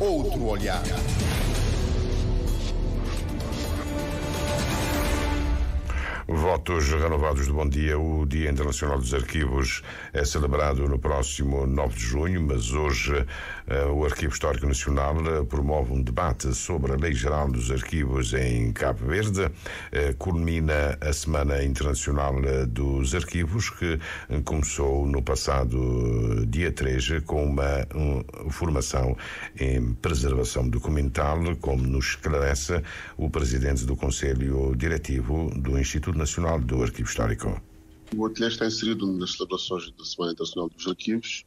outro olhar. Votos renovados de bom dia. O Dia Internacional dos Arquivos é celebrado no próximo 9 de junho, mas hoje o Arquivo Histórico Nacional promove um debate sobre a Lei Geral dos Arquivos em Cabo Verde. Culmina a Semana Internacional dos Arquivos, que começou no passado dia 3 com uma formação em preservação documental, como nos esclarece o presidente do Conselho Diretivo do Instituto Nacional do Arquivo Histórico. O ateliê está inserido nas celebrações da Semana Internacional dos Arquivos,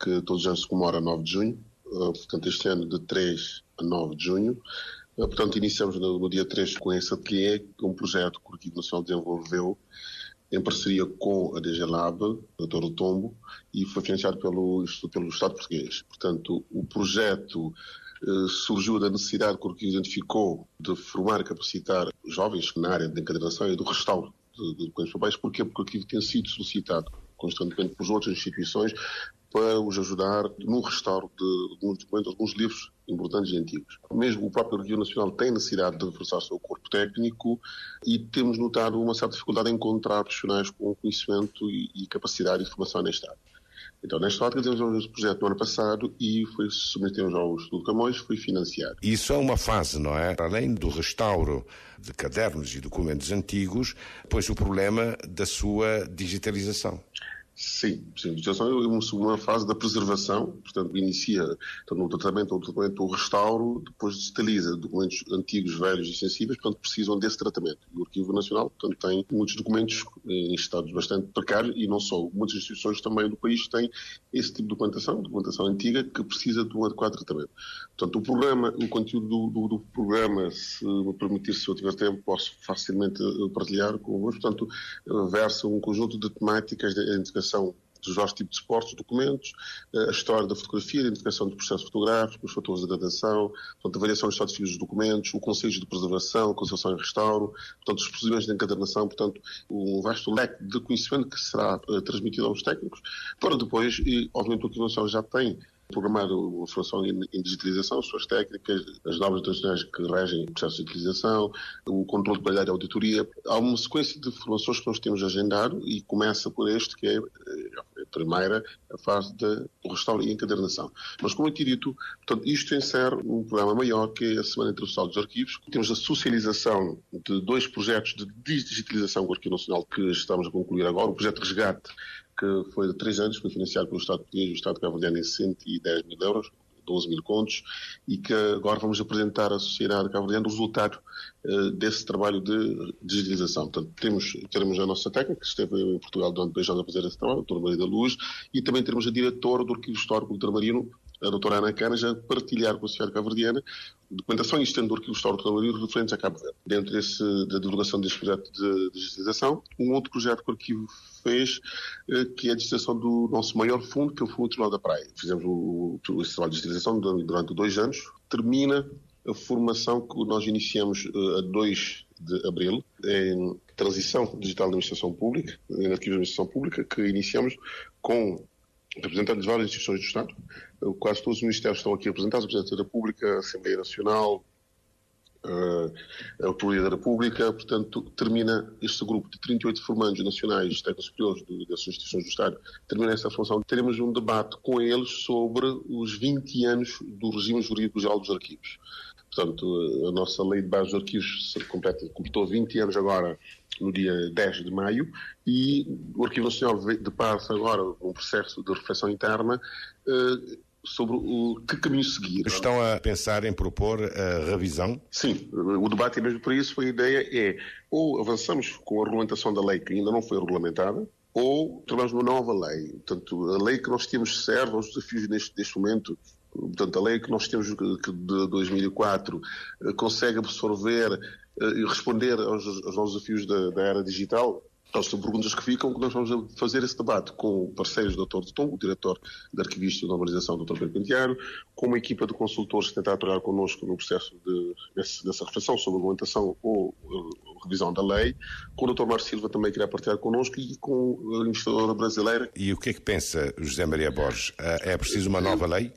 que todos os anos se comemora a 9 de junho, portanto este ano de 3 a 9 de junho. Portanto, iniciamos no dia 3 com esse ateliê, que é um projeto que o Arquivo Nacional desenvolveu em parceria com a DG Lab, da Torre do Tombo, e foi financiado pelo Estado português. Portanto, o projeto surgiu da necessidade que o Arquivo identificou de formar e capacitar jovens na área da encadernação e do restauro de documentos papais. Porquê? Porque o Arquivo tem sido solicitado constantemente por outras instituições para os ajudar no restauro de alguns documentos, alguns livros importantes e antigos. Mesmo o próprio Arquivo Nacional tem necessidade de reforçar o seu corpo técnico e temos notado uma certa dificuldade em encontrar profissionais com conhecimento e capacidade de formação nesta área. Então, nesta ótica, temos este projeto no ano passado e foi submetemos ao Estudo de Camões, foi financiado. Isso é uma fase, não é? Além do restauro de cadernos e documentos antigos, pois o problema da sua digitalização. Sim, a digitalização é uma fase da preservação, portanto, inicia no tratamento, o restauro, depois digitaliza documentos antigos, velhos e sensíveis, portanto, precisam desse tratamento. E o Arquivo Nacional, portanto, tem muitos documentos em estados bastante precários e não só. Muitas instituições também do país têm esse tipo de documentação antiga, que precisa de um adequado tratamento. Portanto, o conteúdo do programa, se me permitir, se eu tiver tempo, posso facilmente partilhar convosco. Portanto, versa um conjunto de temáticas de identificação dos vários tipos de suportes, documentos, a história da fotografia, a identificação do processo fotográfico, os fatores de gradação, portanto, a variação dos estados físicos dos documentos, o conceito de preservação, conservação e restauro, portanto, os procedimentos de encadernação, portanto, um vasto leque de conhecimento que será transmitido aos técnicos, para depois, e obviamente o Arquivo Nacional já tem programado a formação em digitalização, as suas técnicas, as normas internacionais que regem o processo de digitalização, o controle de qualidade e auditoria. Há uma sequência de formações que nós temos agendado e começa por este, que é a primeira, a fase do restauro e encadernação. Mas, como eu tinha dito, portanto, isto insere um programa maior que é a Semana Internacional dos Arquivos. Temos a socialização de 2 projetos de digitalização do Arquivo Nacional que estamos a concluir agora. O projeto Resgate, que foi de 3 anos, foi financiado pelo Estado português e o Estado cabo-verdiano em 110 mil euros, 12 mil contos, e que agora vamos apresentar à sociedade cabo-verdiana o resultado desse trabalho de digitalização. Portanto, teremos a nossa técnica, que esteve em Portugal durante 2 anos a fazer esse trabalho, a doutora Maria da Luz, e também teremos a diretora do Arquivo Histórico Ultramarino, a doutora Ana Canas, a partilhar com a sociedade cabo-verdiana documentação existente do Arquivo Histórico Ultramarino referentes a Cabo Verde. Dentro da divulgação deste projeto de digitalização, um outro projeto que o Arquivo fez, que é a digitalização do nosso maior fundo, que é o Fundo Nacional da Praia. Fizemos esse trabalho de digitalização durante 2 anos. Termina a formação que nós iniciamos a 2 de abril, em Transição Digital da Administração Pública, em Arquivos da Administração Pública, que iniciamos com representantes de várias instituições do Estado. Quase todos os ministérios estão aqui representados, a Presidência da República, a Assembleia Nacional, a Autoridade da República. Portanto, termina este grupo de 38 formandos nacionais, técnicos superiores dessas instituições do Estado, termina essa função. Teremos um debate com eles sobre os 20 anos do regime jurídico geral dos arquivos. Portanto, a nossa lei de base dos arquivos completou 20 anos agora, no dia 10 de maio, e o Arquivo Nacional depara-se agora um processo de reflexão interna sobre que caminho seguir. Estão a pensar em propor a revisão? Sim, o debate é mesmo por isso. A ideia é ou avançamos com a regulamentação da lei que ainda não foi regulamentada, ou trabalhamos numa nova lei. Portanto, a lei que nós temos serve aos desafios neste momento. Portanto, a lei que nós temos que de 2004 consegue absorver e responder aos novos desafios da era digital. Então, são perguntas que ficam, que nós vamos fazer esse debate com parceiros do Dr. de Tom, o diretor da Arquivista e Normalização, Dr. Pedro Penteado, com uma equipa de consultores que tentar trabalhar connosco no processo dessa reflexão sobre a regulamentação ou revisão da lei, com o Dr. Mário Silva também que irá partilhar connosco e com a investigadora brasileira. E o que é que pensa José Maria Borges? É preciso uma nova lei?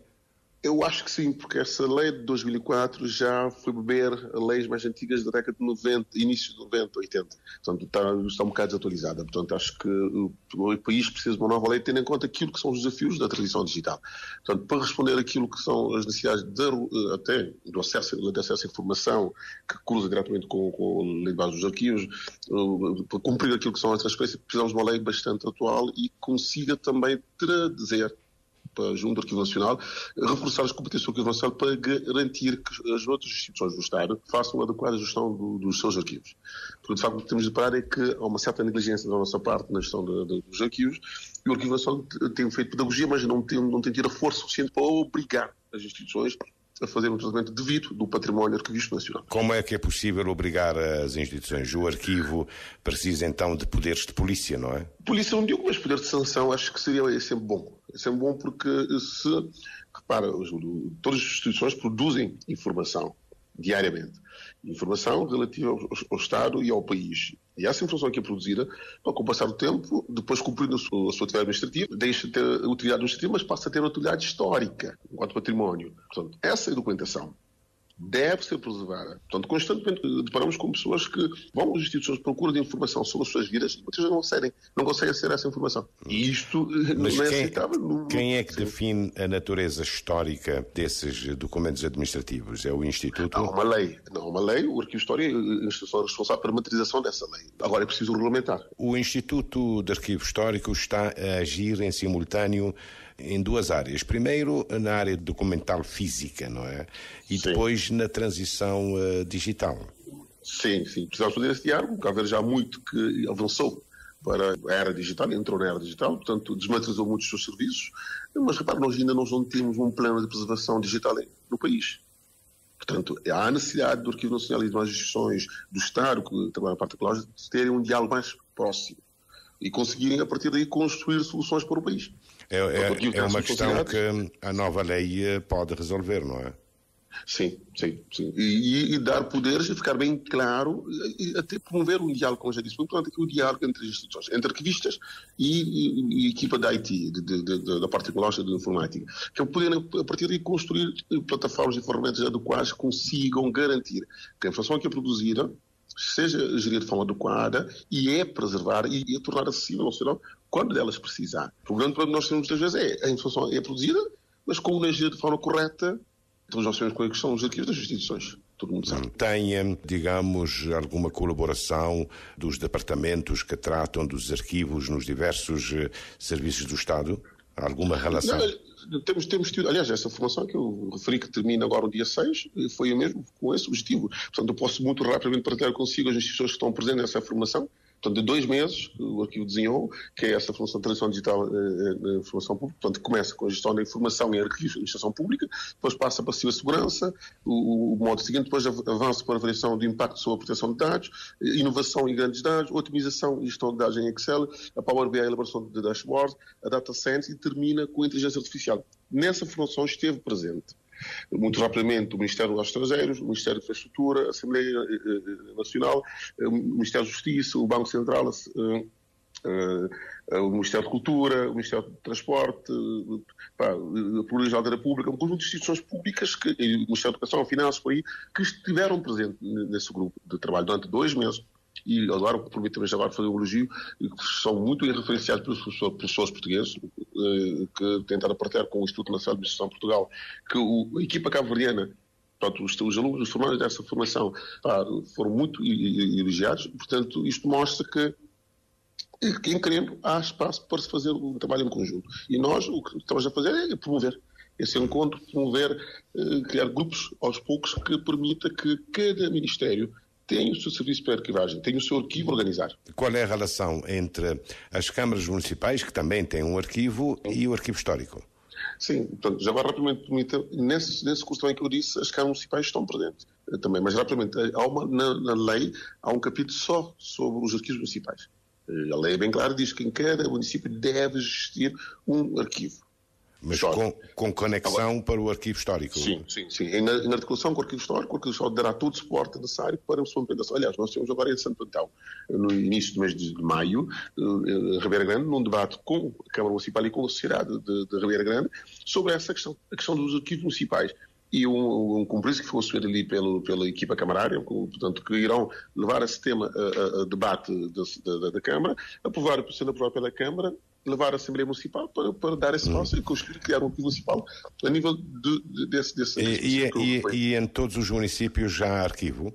Eu acho que sim, porque essa lei de 2004 já foi beber leis mais antigas da década de 90, início de 90, 80. Portanto, está um bocado desatualizada. Portanto, acho que o país precisa de uma nova lei, tendo em conta aquilo que são os desafios da transição digital. Portanto, para responder àquilo que são as necessidades até do acesso à informação, que cruza diretamente com a lei de base dos arquivos, para cumprir aquilo que são as transferências, precisamos de uma lei bastante atual e consiga também traduzir junto do Arquivo Nacional, reforçar as competências do Arquivo Nacional para garantir que as outras instituições do Estado façam uma adequada gestão dos seus arquivos. Porque, de facto, o que temos de parar é que há uma certa negligência da nossa parte na gestão dos arquivos e o Arquivo Nacional tem feito pedagogia, mas não tem tido a força suficiente para obrigar as instituições a fazer um tratamento devido do património arquivístico nacional. Como é que é possível obrigar as instituições? O arquivo precisa então de poderes de polícia, não é? Polícia não digo, mas poder de sanção acho que seria sempre bom. É sempre bom porque repara, todas as instituições produzem informação diariamente. Informação relativa ao Estado e ao país. E essa informação que é produzida, com o passar do tempo, depois cumprindo a sua atividade administrativa, deixa de ter utilidade administrativa, mas passa a ter utilidade histórica, enquanto património. Portanto, essa documentação deve ser preservada. Portanto, constantemente deparamos com pessoas que vão às instituições de procura de informação sobre as suas vidas e muitas vezes não conseguem aceder a essa informação. E isto não é aceitável. Quem é que define a natureza histórica desses documentos administrativos? É o Instituto? Há uma lei. O Arquivo Histórico é a instituição responsável pela materialização dessa lei. Agora é preciso regulamentar. O Instituto de Arquivo Histórico está a agir em simultâneo em duas áreas. Primeiro, na área documental física, não é? E Sim. Depois na transição digital. Sim. Precisamos fazer esse diálogo, porque há ver já muito que avançou para a era digital, entrou na era digital, portanto desmaterializou muitos dos seus serviços, mas repare, nós ainda não temos um plano de preservação digital no país. Portanto, há a necessidade do Arquivo Nacional e de mais instituições do Estado, que trabalham na parte tecnológica, de terem um diálogo mais próximo e conseguirem, a partir daí, construir soluções para o país. É uma questão que a nova lei pode resolver, não é? Sim. E dar poderes e ficar bem claro, e até promover um diálogo, como já disse, muito importante aqui o diálogo entre as instituições, entre arquivistas e equipa da IT, da parte tecnológica da informática, que poderem, a partir daí, construir plataformas e ferramentas adequadas que consigam garantir que a informação que é produzida seja gerida de forma adequada e preservar e tornar acessível ao cidadão quando delas precisar. O grande problema que nós temos muitas vezes a informação é produzida, mas como não é gerida de forma correta, então nós temos com a questão dos arquivos das instituições. Todo mundo sabe. Tem, digamos, alguma colaboração dos departamentos que tratam dos arquivos nos diversos serviços do Estado? Alguma relação? Não, temos tido, aliás, essa formação que eu referi que termina agora no dia 6, foi a mesmo com esse objetivo. Portanto, eu posso muito rapidamente partilhar consigo as instituições que estão presentes nessa formação. Portanto, de 2 meses, o arquivo desenhou, que é essa formação de transição digital na informação pública. Portanto, começa com a gestão da informação em arquivos de administração pública, depois passa para a cibersegurança, o modo seguinte, depois avança para a avaliação do impacto sobre a proteção de dados, inovação em grandes dados, otimização e gestão de dados em Excel, a Power BI, a elaboração de dashboards, a data science e termina com a inteligência artificial. Nessa formação esteve presente muito rapidamente o Ministério dos Estrangeiros, o Ministério da Infraestrutura, a Assembleia Nacional, o Ministério da Justiça, o Banco Central, o Ministério da Cultura, o Ministério do Transporte, a Procuradoria-Geral da República, um conjunto de instituições públicas, o Ministério da Educação, Finanças, por aí, que estiveram presentes nesse grupo de trabalho durante 2 meses. E agora, permita-me agora fazer um elogio, que são muito referenciados pelos professores portugueses, que tentaram partilhar com o Instituto Nacional de Administração de Portugal, que a equipa cabo-verdiana, portanto, os alunos, os formandos dessa formação, foram muito elogiados. Portanto, isto mostra que, em querendo, há espaço para se fazer um trabalho em conjunto. E nós, o que estamos a fazer é promover esse encontro, criar grupos aos poucos que permita que cada ministério tem o seu serviço para arquivagem, tem o seu arquivo organizado. Qual é a relação entre as câmaras municipais, que também têm um arquivo, e o arquivo histórico? Sim, portanto, já vai rapidamente, nesse curso também que eu disse, as câmaras municipais estão presentes também, mas rapidamente, na lei há um capítulo só sobre os arquivos municipais. A lei é bem clara, diz que em cada município deve existir um arquivo. Mas com conexão agora, para o arquivo histórico. Sim. E na articulação com o arquivo histórico dará todo o suporte necessário para a sua implementação. Aliás, nós temos agora em Santo Antão, no início do mês de maio, Ribeira Grande, num debate com a Câmara Municipal e com a sociedade de Ribeira Grande, sobre essa questão, a questão dos arquivos municipais. E um compromisso que foi assumido ali pela equipa camarária, portanto, que irão levar esse tema a debate da Câmara, sendo aprovado pela Câmara, levar a Assembleia Municipal para dar esse passo e conseguir criar um arquivo municipal a nível desse e em todos os municípios já há arquivo?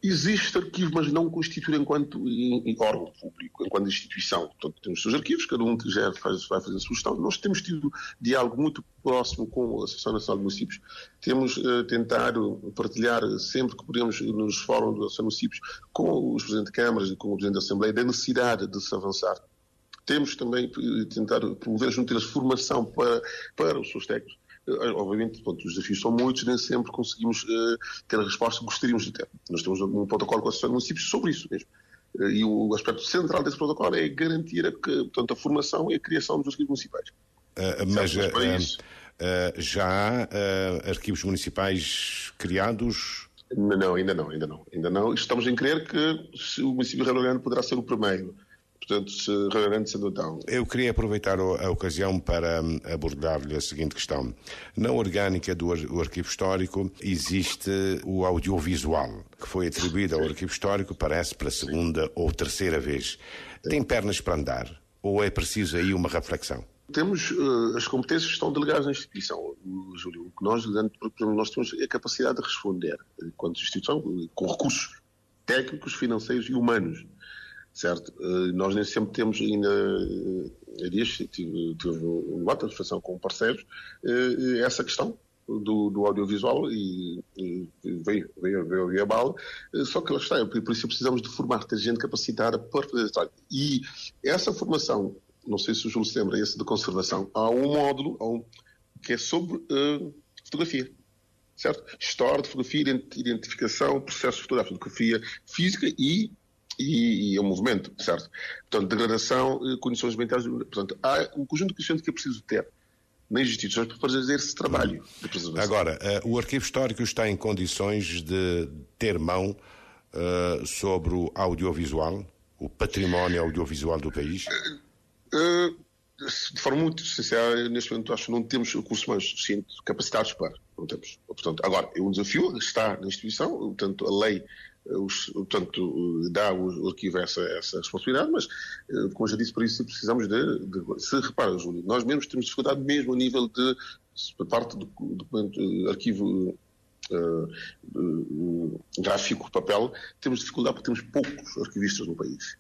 Existe arquivo, mas não constituído enquanto órgão público, enquanto instituição. Portanto, temos os seus arquivos, cada um que já vai fazer a sua gestão. Nós temos tido diálogo muito próximo com a Associação Nacional de Municípios. Temos tentado partilhar sempre que podemos nos fóruns da Associação de Municípios com os Presidentes de Câmaras e com o Presidente da Assembleia da necessidade de se avançar. Temos também tentado promover junto deles formação para os seus técnicos. Obviamente, os desafios são muitos, nem sempre conseguimos ter a resposta que gostaríamos de ter. Nós temos um protocolo com a Associação de Municípios sobre isso mesmo. E o aspecto central desse protocolo é garantir a formação e a criação dos arquivos municipais. Mas já há arquivos municipais criados? Não, ainda não. Estamos em crer que o município de Ribeira Grande poderá ser o primeiro. Portanto, Ribeira Grande Santo Antão. Eu queria aproveitar a ocasião para abordar-lhe a seguinte questão. Na orgânica do arquivo histórico existe o audiovisual, que foi atribuído ao arquivo histórico, parece, pela segunda ou terceira vez. Tem pernas para andar? Ou é preciso aí uma reflexão? Temos as competências que estão delegadas na instituição, Júlio. O que nós temos é a capacidade de responder, enquanto instituição, com recursos técnicos, financeiros e humanos. Certo? Nós nem sempre temos ainda, tive uma satisfação com parceiros, essa questão do audiovisual e veio a bala, só que lá está, por isso precisamos de formar, ter gente capacitada para fazer esse trabalho. E essa formação, não sei se o Júlio se lembra, esse de conservação, há um módulo que é sobre fotografia. Certo? História de fotografia, identificação, processo de fotografia física e o movimento, certo? Portanto, degradação, condições ambientais, portanto, há um conjunto de conhecimento que é preciso ter nas instituições para fazer esse trabalho de preservação. Agora, o arquivo histórico está em condições de ter mão sobre o audiovisual, o património audiovisual do país? De forma muito sincera, neste momento acho que não temos recursos mais suficientes capacitados para. Não temos. Portanto, agora, é um desafio, está na instituição, portanto, a lei dá ao arquivo essa responsabilidade, mas, como já disse, para isso precisamos se repara, Júlio, nós mesmos temos dificuldade mesmo a nível de parte do documento, arquivo gráfico, papel, temos dificuldade porque temos poucos arquivistas no país.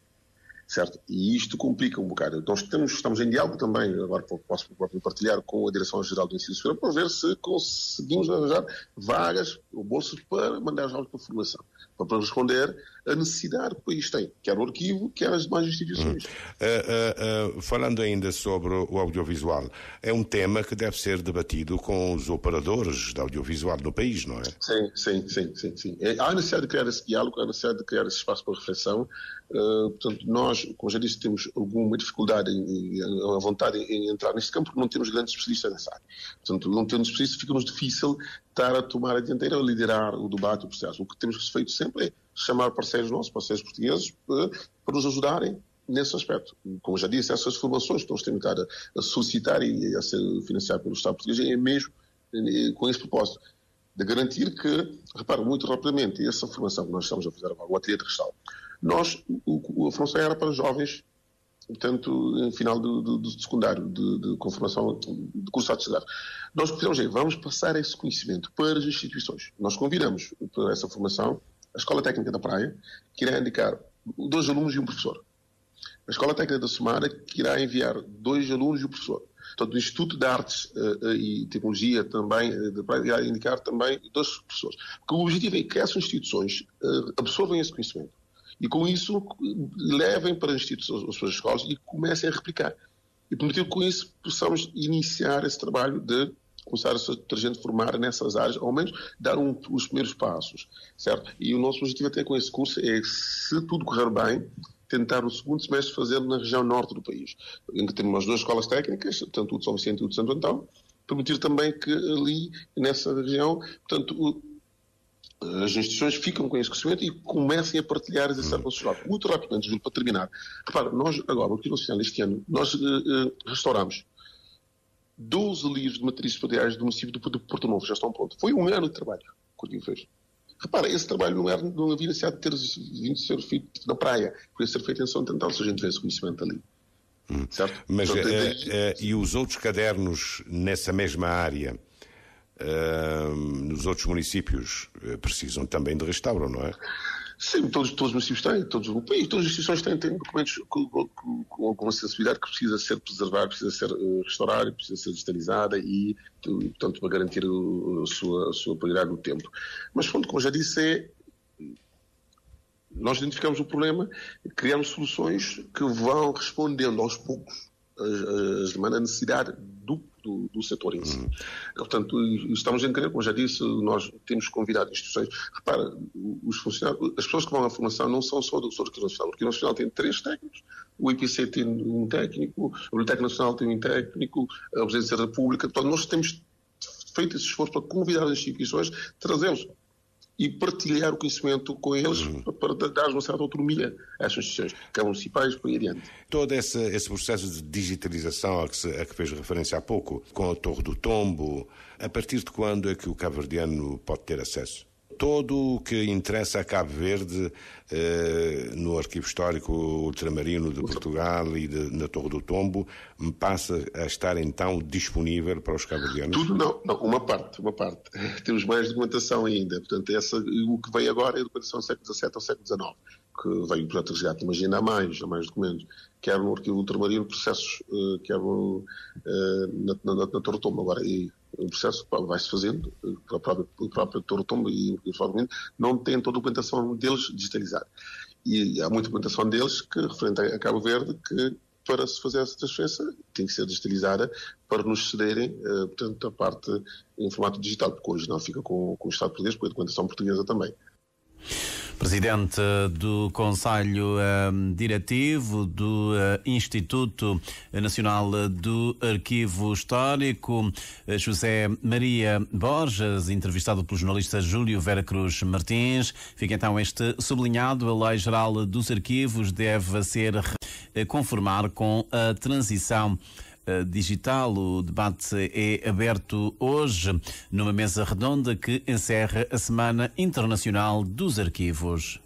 Certo? E isto complica um bocado. Então estamos em diálogo também, agora posso partilhar com a Direção-Geral do Ensino Superior para ver se conseguimos arranjar vagas ou bolsas para mandar as aulas para formação, para responder à necessidade que o país tem, quer o arquivo, quer as demais instituições. Falando ainda sobre o audiovisual, é um tema que deve ser debatido com os operadores de audiovisual no país, não é? Sim. Há necessidade de criar esse diálogo, há necessidade de criar esse espaço para reflexão. Portanto, nós, como já disse, temos alguma dificuldade a vontade em entrar neste campo porque não temos grandes especialistas nessa área. Portanto, não tendo especialistas, fica-nos difícil estar a tomar a dianteira, a liderar o debate, o processo. O que temos feito sempre é chamar parceiros nossos, parceiros portugueses, para nos ajudarem nesse aspecto. Como já disse, essas formações que nós temos de estar a solicitar e a ser financiadas pelo Estado português é mesmo com esse propósito, de garantir que, repara, muito rapidamente, essa formação que nós estamos a fazer agora, o ateliê de restauro, a formação era para jovens, portanto, no final do secundário, com formação de cursado de secundário. Nós o que fizemos é, vamos passar esse conhecimento para as instituições. Nós convidamos para essa formação a Escola Técnica da Praia, que irá indicar 2 alunos e um professor. A Escola Técnica da Somara, que irá enviar 2 alunos e um professor. Portanto, o Instituto de Artes e Tecnologia também irá indicar também 2 professores. Porque o objetivo é que essas instituições absorvam esse conhecimento. E com isso levem para as suas escolas e comecem a replicar. E permitir que com isso possamos iniciar esse trabalho de começar a ter gente formar nessas áreas, ao menos dar os primeiros passos, certo? E o nosso objetivo até com esse curso é, se tudo correr bem, tentar no segundo semestre fazer na região norte do país, em que temos as 2 escolas técnicas, tanto o de São Vicente e o de Santo Antão, permitir também que ali, nessa região, portanto, as instituições ficam com esse conhecimento e comecem a partilhar esse saber nacional. Muito rapidamente, Júlio, para terminar. Repara, nós agora, no Arquivo Nacional, este ano, nós restauramos 12 livros de matrizes materiais do município de Porto Novo, já estão prontos. Foi um ano de trabalho que o Arquivo fez. Repara, esse trabalho não havia necessidade de ter vindo ser feito na praia, podia ser feito em São Tental, se a gente tivesse conhecimento ali. Certo? Mas, e os outros cadernos nessa mesma área, nos outros municípios, precisam também de restauro, não é? Sim, todos os municípios têm, todas as instituições têm documentos com alguma sensibilidade que precisa ser preservada, precisa ser restaurada, precisa ser digitalizada e, portanto, para garantir a sua qualidade no tempo. Mas, pronto, como já disse, nós identificamos o problema, criamos soluções que vão respondendo aos poucos as demandas, a necessidade do setor em si. Portanto, estamos a entender, como já disse, nós temos convidado instituições. Repara, os funcionários, as pessoas que vão à formação não são só do Arquivo Nacional. O Arquivo Nacional tem 3 técnicos, o IPC tem um técnico, a Biblioteca Nacional tem um técnico, a Presidência da República. Portanto, nós temos feito esse esforço para convidar as instituições, trazê-los e partilhar o conhecimento com eles para dar uma certa autonomia a essas instituições, que são municipais, por aí adiante. Todo esse processo de digitalização a que fez referência há pouco, com a Torre do Tombo, a partir de quando é que o cabo-verdiano pode ter acesso? Todo o que interessa a Cabo Verde no Arquivo Histórico Ultramarino de Portugal e na Torre do Tombo passa a estar então disponível para os cabo-verdianos? Tudo não, uma parte. Temos mais documentação ainda. Portanto, o que vem agora é a documentação do século XVII ao século XIX, que veio o projeto de resgate. Imagina, há mais documentos, quer no Arquivo Ultramarino, processos quer na Torre do Tombo. Agora, o processo vai-se fazendo, a própria Torre do Tombo e o fragmento não tem toda a documentação deles digitalizada. E há muita documentação deles que, referente a Cabo Verde, que para se fazer essa transferência tem que ser digitalizada para nos cederem, portanto, a parte em formato digital, porque hoje não fica com o Estado português, porque a documentação portuguesa também. Presidente do Conselho Diretivo do Instituto Nacional do Arquivo Histórico, José Maria Borges, entrevistado pelo jornalista Júlio Vera Cruz Martins. Fica então este sublinhado: a Lei Geral dos Arquivos deve ser conformar com a transição digital. O debate é aberto hoje numa mesa redonda que encerra a Semana Internacional dos Arquivos.